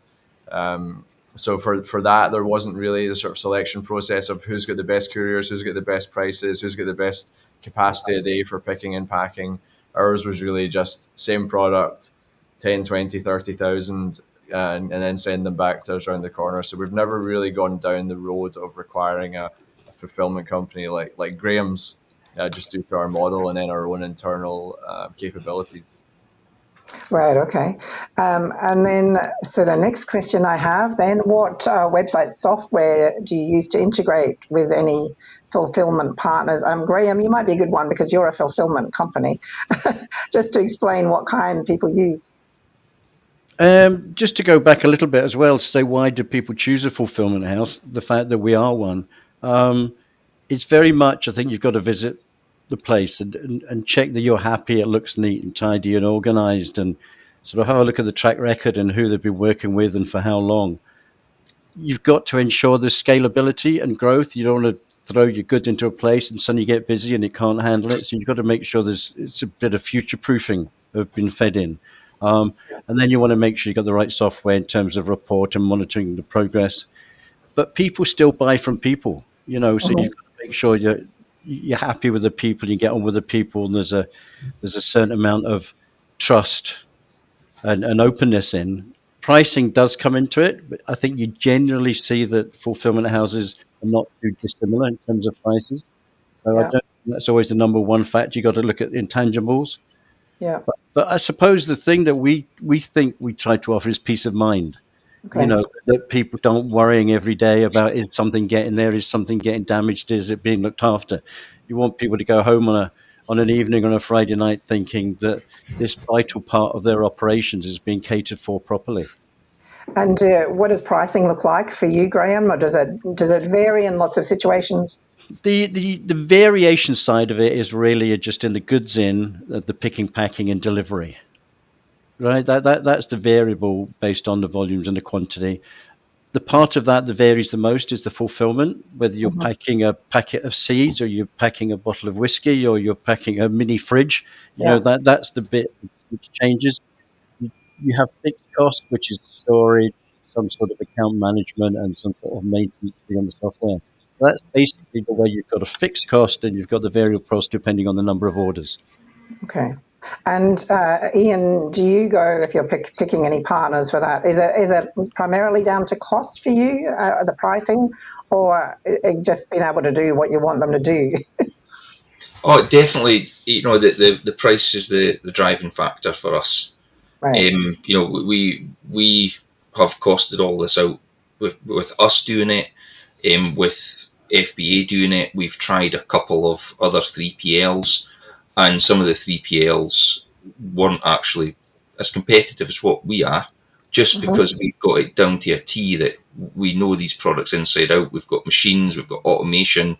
So for that, there wasn't really the sort of selection process of who's got the best couriers, who's got the best prices, who's got the best capacity a day for picking and packing. Ours was really just same product, 10, 20, 30,000, and then send them back to us around the corner. So we've never really gone down the road of requiring a fulfillment company like Graham's, just due to our model and then our own internal capabilities. Right, okay. And then, so the next question I have then, what website software do you use to integrate with any fulfillment partners? Graham, you might be a good one because you're a fulfillment company. Just to explain what kind people use. Just to go back a little bit as well to say, why do people choose a fulfillment house? The fact that we are one. It's very much, I think you've got to visit the place and check that you're happy, it looks neat and tidy and organized, and sort of have a look at the track record and who they've been working with and for how long. You've got to ensure the scalability and growth. You don't want to throw your goods into a place and suddenly get busy and it can't handle it. So you've got to make sure it's a bit of future proofing have been fed in. And then you want to make sure you've got the right software in terms of report and monitoring the progress. But people still buy from people, so you've got to make sure you're happy with the people, you get on with the people, and there's a certain amount of trust and openness in. Pricing does come into it, but I think you generally see that fulfillment houses are not too dissimilar in terms of prices. So I Yeah, don't think that's always the number one factor. You got to look at intangibles. yeah. But I suppose the thing that we think we try to offer is peace of mind. Okay. That people don't worrying every day about, is something getting there, is something getting damaged, is it being looked after. You want people to go home on an evening on a Friday night thinking that this vital part of their operations is being catered for properly. And what does pricing look like for you, Graham, or does it vary in lots of situations? The variation side of it is really just in the goods in, the picking, packing, and delivery. Right, that's the variable based on the volumes and the quantity. The part of that varies the most is the fulfillment, whether you're packing a packet of seeds, or you're packing a bottle of whiskey, or you're packing a mini fridge. Yeah. That's the bit which changes. You have fixed cost, which is storage, some sort of account management, and some sort of maintenance fee on the software. That's basically the way you've got a fixed cost, and you've got the variable cost depending on the number of orders. Okay. And Ian, do you go, if you're picking any partners for that? Is it primarily down to cost for you, the pricing, or just being able to do what you want them to do? Oh, definitely. The price is the driving factor for us. Right. We have costed all this out with us doing it, with FBA doing it. We've tried a couple of other 3PLs, and some of the 3PLs weren't actually as competitive as what we are, just because we've got it down to a T that we know these products inside out. We've got machines, we've got automation.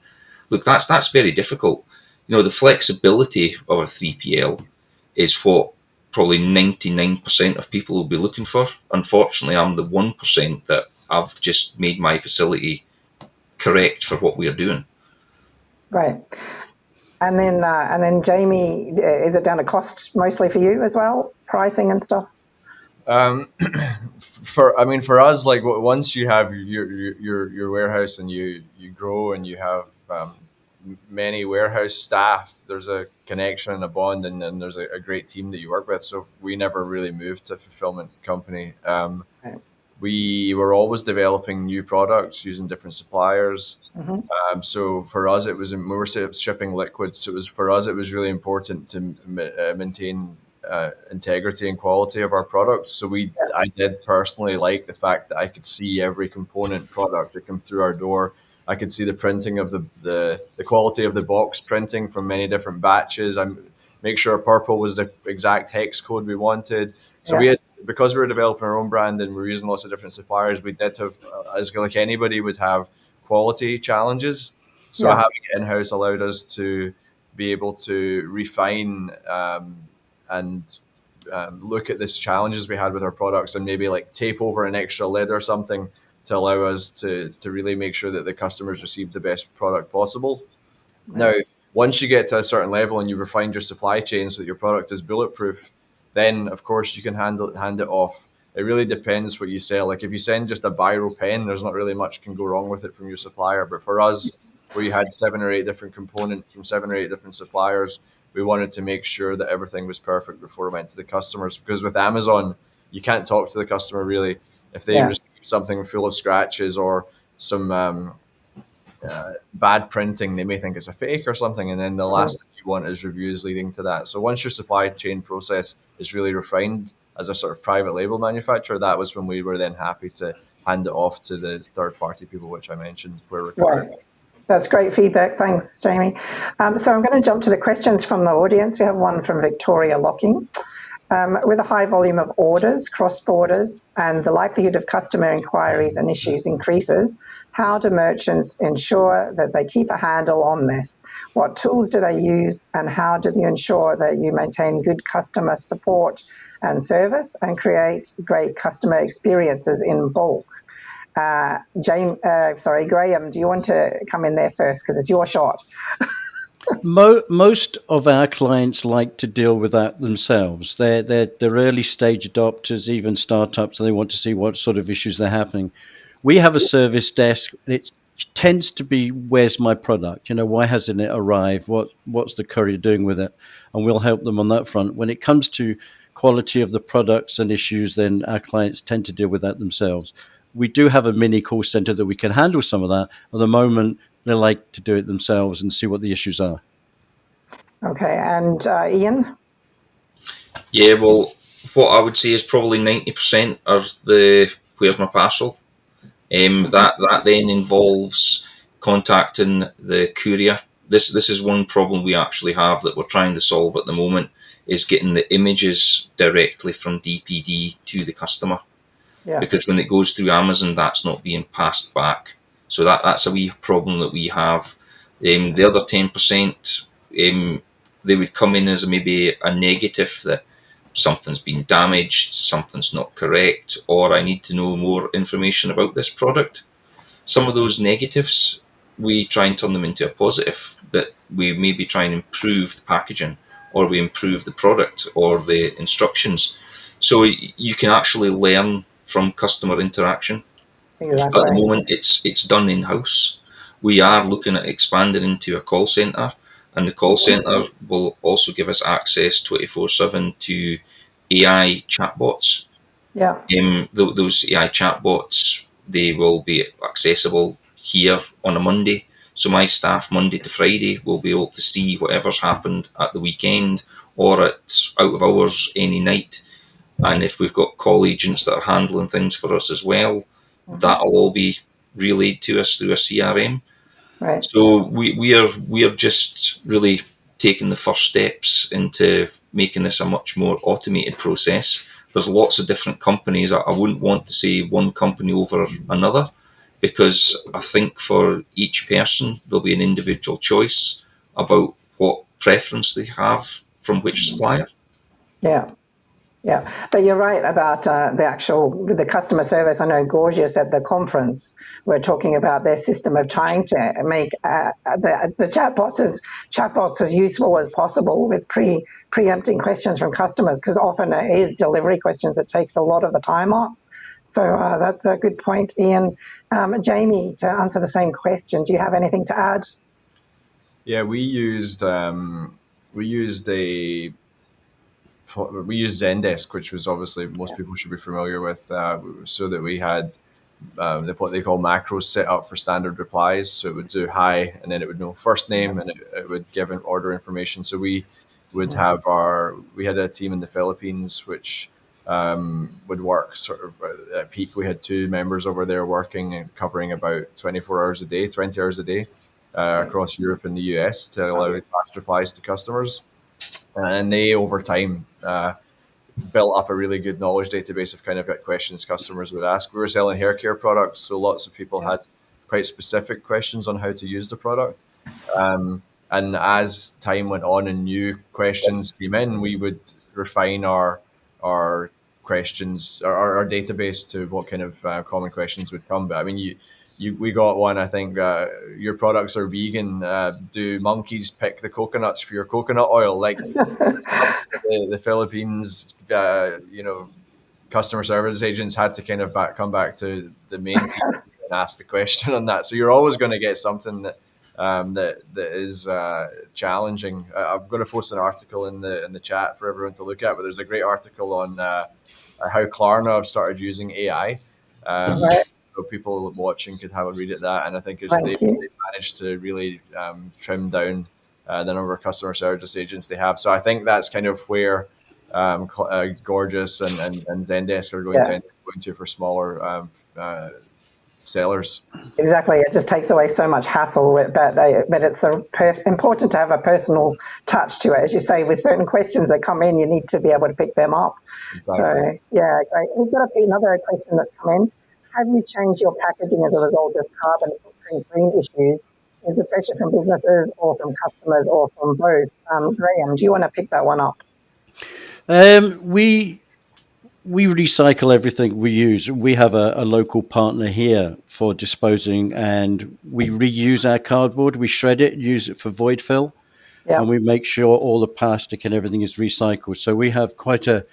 Look, that's very difficult. The flexibility of a 3PL is what probably 99% of people will be looking for. Unfortunately, I'm the 1% that I've just made my facility correct for what we are doing. Right. And then Jamie, is it down to cost mostly for you as well, pricing and stuff? For us, like once you have your warehouse and you grow and you have many warehouse staff, there's a connection and a bond, and then there's a great team that you work with. So we never really moved to fulfillment company. Right. We were always developing new products using different suppliers. So for us, it was, we were shipping liquids. So for us, it was really important to maintain integrity and quality of our products. So I did personally like the fact that I could see every component product that come through our door. I could see the printing of the quality of the box printing from many different batches. I make sure purple was the exact hex code we wanted. So Yeah. we had, because we were developing our own brand and we we're using lots of different suppliers, we did have, as like anybody would have, quality challenges. So Yeah. having it in-house allowed us to be able to refine and look at these challenges we had with our products, and maybe like tape over an extra lid or something to allow us to really make sure that the customers receive the best product possible. Now, once you get to a certain level and you refined your supply chain so that your product is bulletproof, then of course you can hand it off. It really depends what you sell. Like if you send just a biro pen, there's not really much can go wrong with it from your supplier. But for us, where you had 7 or 8 different components from 7 or 8 different suppliers, we wanted to make sure that everything was perfect before it went to the customers. Because with Amazon, you can't talk to the customer really. If they Yeah. receive something full of scratches or some bad printing, they may think it's a fake or something, and then the last thing you want is reviews leading to that. So once your supply chain process is really refined as a sort of private label manufacturer, that was when we were then happy to hand it off to the third party people, which I mentioned were required. Right. That's great feedback. Thanks, Jamie. So I'm going to jump to the questions from the audience. We have one from Victoria Locking. With a high volume of orders, cross borders, and the likelihood of customer inquiries and issues increases, how do merchants ensure that they keep a handle on this? What tools do they use, and how do you ensure that you maintain good customer support and service and create great customer experiences in bulk? Graham, do you want to come in there first because it's your shot? Most of our clients like to deal with that themselves. They're early stage adopters, even startups, and they want to see what sort of issues are happening. We have a service desk. It tends to be, where's my product? Why hasn't it arrived? What's the courier doing with it? And we'll help them on that front. When it comes to quality of the products and issues, then our clients tend to deal with that themselves. We do have a mini call center that we can handle some of that. At the moment, they like to do it themselves and see what the issues are. Okay, and Ian? Yeah, well, what I would say is probably 90% are the where's my parcel? That then involves contacting the courier. This is one problem we actually have that we're trying to solve at the moment, is getting the images directly from DPD to the customer. Yeah. Because when it goes through Amazon, that's not being passed back. So that's a wee problem that we have. The other 10%, they would come in as maybe a negative that something's been damaged, something's not correct, or I need to know more information about this product. Some of those negatives, we try and turn them into a positive, that we maybe try and improve the packaging, or we improve the product or the instructions. So you can actually learn from customer interaction. At the Exactly. moment, it's done in house. We are looking at expanding into a call center, and the call center will also give us access 24/7 to AI chatbots. Yeah. Those AI chatbots, they will be accessible here on a Monday. So my staff, Monday to Friday, will be able to see whatever's happened at the weekend or at out of hours any night. And if we've got call agents that are handling things for us as well, that'll all be relayed to us through a CRM. Right. So we are just really taking the first steps into making this a much more automated process. There's lots of different companies. I wouldn't want to say one company over another, because I think for each person there'll be an individual choice about what preference they have from which supplier. Yeah. Yeah, but you're right about the customer service. I know Gorgias at the conference were talking about their system of trying to make the chatbots as useful as possible with preempting questions from customers, because often it is delivery questions that takes a lot of the time off. So that's a good point, Ian. Jamie, to answer the same question, do you have anything to add? Yeah, we used a we used Zendesk, which was obviously most people should be familiar with, so that we had what they call macros set up for standard replies. So it would do hi, and then it would know first name, and it would give an order information. So we had a team in the Philippines which would work sort of at peak. We had two members over there working and covering about 24 hours a day, 20 hours a day, across Europe and the US to allow fast replies to customers. And they, over time, built up a really good knowledge database of kind of questions customers would ask. We were selling hair care products, so lots of people had quite specific questions on how to use the product. And as time went on and new questions came in, we would refine our questions, our database, to what kind of common questions would come. But I mean, we got one. I think your products are vegan. Do monkeys pick the coconuts for your coconut oil? Like the Philippines, customer service agents had to kind of come back to the main team and ask the question on that. So you're always going to get something that is challenging. I'm going to post an article in the chat for everyone to look at. But there's a great article on how Klarna have started using AI. Right. So people watching could have a read at that, and I think Thank you. they've managed to really trim down the number of customer service agents they have. So I think that's kind of where Gorgeous and Zendesk are going Yeah. to end up going to for smaller sellers. Exactly. It just takes away so much hassle, but it's important to have a personal touch to it. As you say, with certain questions that come in, you need to be able to pick them up. Exactly. So, yeah, great. We've got another question that's come in. Have you changed your packaging as a result of carbon footprint green issues? Is the pressure from businesses or from customers or from both? Graham, do you want to pick that one up? We recycle everything we use. We have a local partner here for disposing, and we reuse our cardboard. We shred it, use it for void fill, Yeah. and we make sure all the plastic and everything is recycled. So we have quite a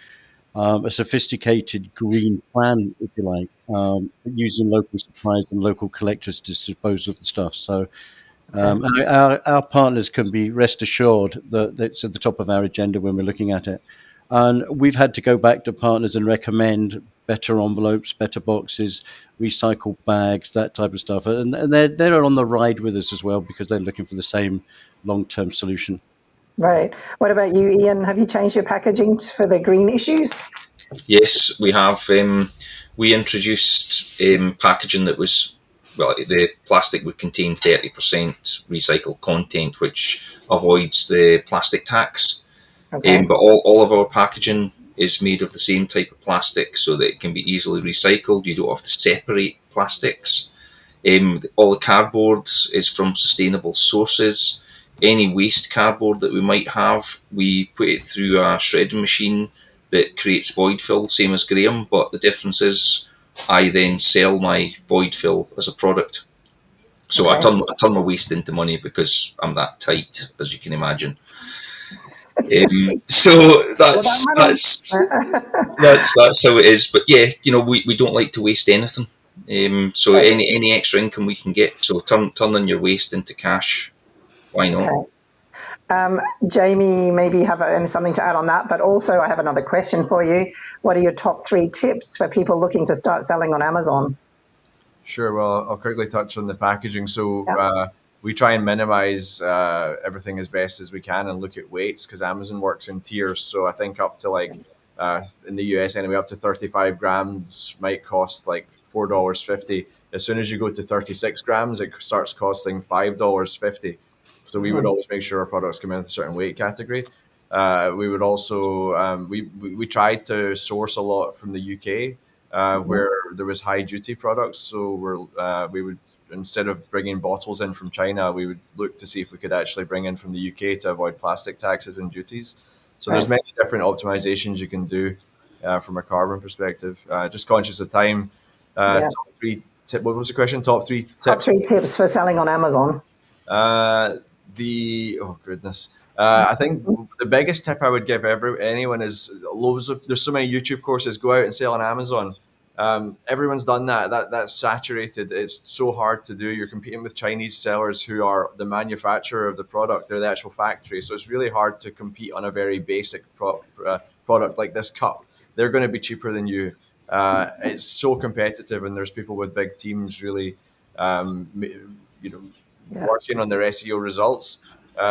sophisticated green plan, if you like, using local suppliers and local collectors to dispose of the stuff. So our partners can be rest assured that it's at the top of our agenda when we're looking at it. And we've had to go back to partners and recommend better envelopes, better boxes, recycled bags, that type of stuff. And they're on the ride with us as well, because they're looking for the same long-term solution. Right. What about you, Ian? Have you changed your packaging for the green issues? Yes, we have. we introduced packaging that was, well, the plastic would contain 30% recycled content, which avoids the plastic tax. Okay. But all of our packaging is made of the same type of plastic so that it can be easily recycled. You don't have to separate plastics. All the cardboard is from sustainable sources. Any waste cardboard that we might have, we put it through a shredding machine that creates void fill, same as Graham, but the difference is I then sell my void fill as a product. So Okay. I turn my waste into money because I'm that tight, as you can imagine. So that's how it is. But yeah, we don't like to waste anything. So Great. any extra income we can get, so turning your waste into cash, why not? Okay. Jamie, maybe you have something to add on that, but also I have another question for you. What are your top 3 tips for people looking to start selling on Amazon? Sure. Well, I'll quickly touch on the packaging. So Yeah. we try and minimize everything as best as we can and look at weights because Amazon works in tiers. So I think up to in the US anyway, up to 35 grams might cost like $4.50. As soon as you go to 36 grams, it starts costing $5.50. So we would always make sure our products come in with a certain weight category. We would also we tried to source a lot from the UK where there was high duty products. So we would, instead of bringing bottles in from China, we would look to see if we could actually bring in from the UK to avoid plastic taxes and duties. So there's Right. many different optimizations you can do from a carbon perspective. Just conscious of time. Yeah. Top 3 tip. What was the question? Top 3 Top tips. 3 tips for selling on Amazon. Uh, the oh goodness. I think the biggest tip I would give anyone is there's so many YouTube courses, go out and sell on Amazon. Everyone's done that. That's saturated. It's so hard to do. You're competing with Chinese sellers who are the manufacturer of the product. They're the actual factory. So it's really hard to compete on a very basic product like this cup. They're going to be cheaper than you. It's so competitive, and there's people with big teams really, you know, Yeah. working on their SEO results.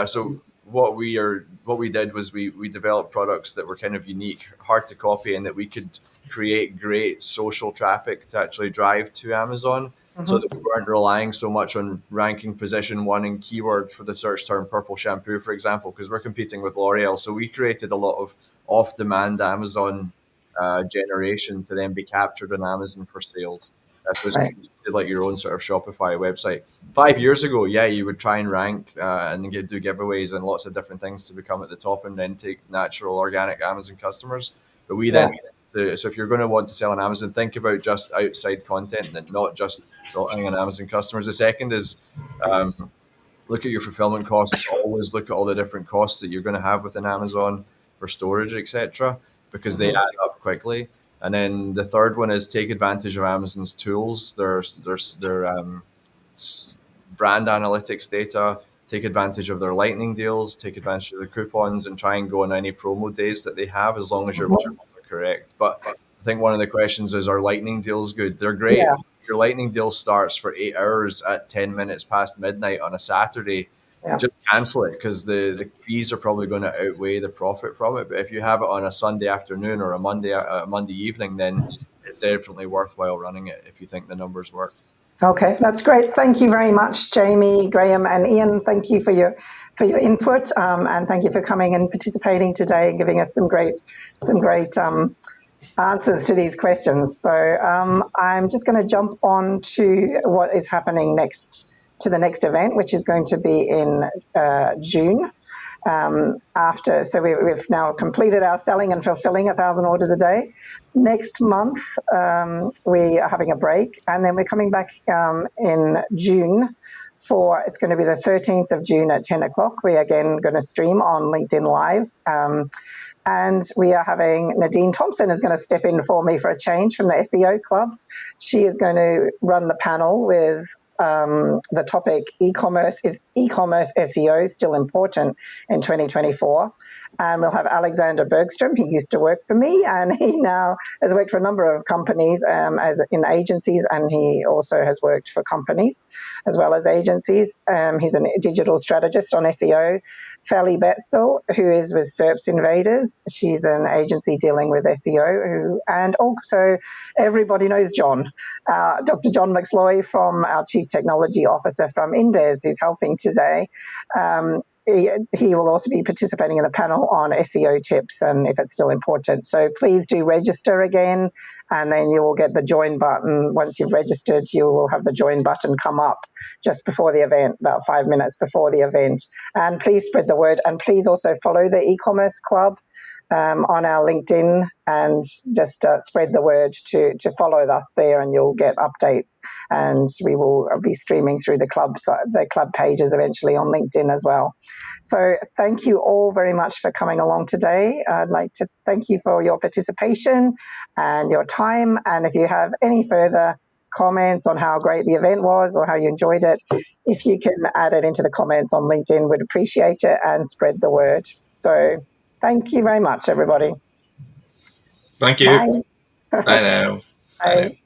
So what we did was we developed products that were kind of unique, hard to copy, and that we could create great social traffic to actually drive to Amazon, so that we weren't relying so much on ranking position 1 in keyword for the search term purple shampoo, for example, because we're competing with L'Oreal. So we created a lot of off-demand Amazon generation to then be captured on Amazon for sales. So it's Right. like your own sort of Shopify website. 5 years ago, yeah, you would try and rank and do giveaways and lots of different things to become at the top and then take natural organic Amazon customers. But we Yeah. then, so if you're going to want to sell on Amazon, think about just outside content and not just relying on Amazon customers. The second is look at your fulfillment costs. Always look at all the different costs that you're going to have within Amazon for storage, etc., because they add up quickly. And then the third one is take advantage of Amazon's tools. Their brand analytics data. Take advantage of their lightning deals. Take advantage of the coupons, and try and go on any promo days that they have, as long as your margins are correct. But I think one of the questions is, are lightning deals good? They're great. Yeah. If your lightning deal starts for 8 hours at 10 minutes past midnight on a Saturday, Yeah. just cancel it, because the fees are probably going to outweigh the profit from it. But if you have it on a Sunday afternoon or a Monday evening, then it's definitely worthwhile running it if you think the numbers work. Okay, that's great. Thank you very much, Jamie, Graham, and Ian. Thank you for your input, and thank you for coming and participating today and giving us some great answers to these questions. So I'm just going to jump on to what is happening next, to the next event, which is going to be in June. We've now completed our selling and fulfilling 1,000 orders a day. Next month, we are having a break, and then we're coming back in June it's going to be the 13th of June at 10 o'clock. We're again going to stream on LinkedIn Live. And we are having Nadine Thompson is going to step in for me for a change from the SEO Club. She is going to run the panel with the topic e-commerce, is e-commerce SEO still important in 2024? And we'll have Alexander Bergstrom. He used to work for me, and he now has worked for a number of companies as in agencies, and he also has worked for companies as well as agencies. He's a digital strategist on SEO. Feli Betzel, who is with SERPs Invaders. She's an agency dealing with SEO. And also, everybody knows John, Dr. John McSloy, from our Chief Technology Officer from Indes, who's helping today. He will also be participating in the panel on SEO tips and if it's still important. So please do register again, and then you will get the join button. Once you've registered, you will have the join button come up just before the event, about 5 minutes before the event. And please spread the word, and please also follow the e-commerce club on our LinkedIn, and just spread the word to follow us there, and you'll get updates. And we will be streaming through the club pages eventually on LinkedIn as well. So thank you all very much for coming along today. I'd like to thank you for your participation and your time. And if you have any further comments on how great the event was or how you enjoyed it, if you can add it into the comments on LinkedIn, we'd appreciate it, and spread the word. So thank you very much, everybody. Thank you. Bye. Bye now. Bye now. Bye.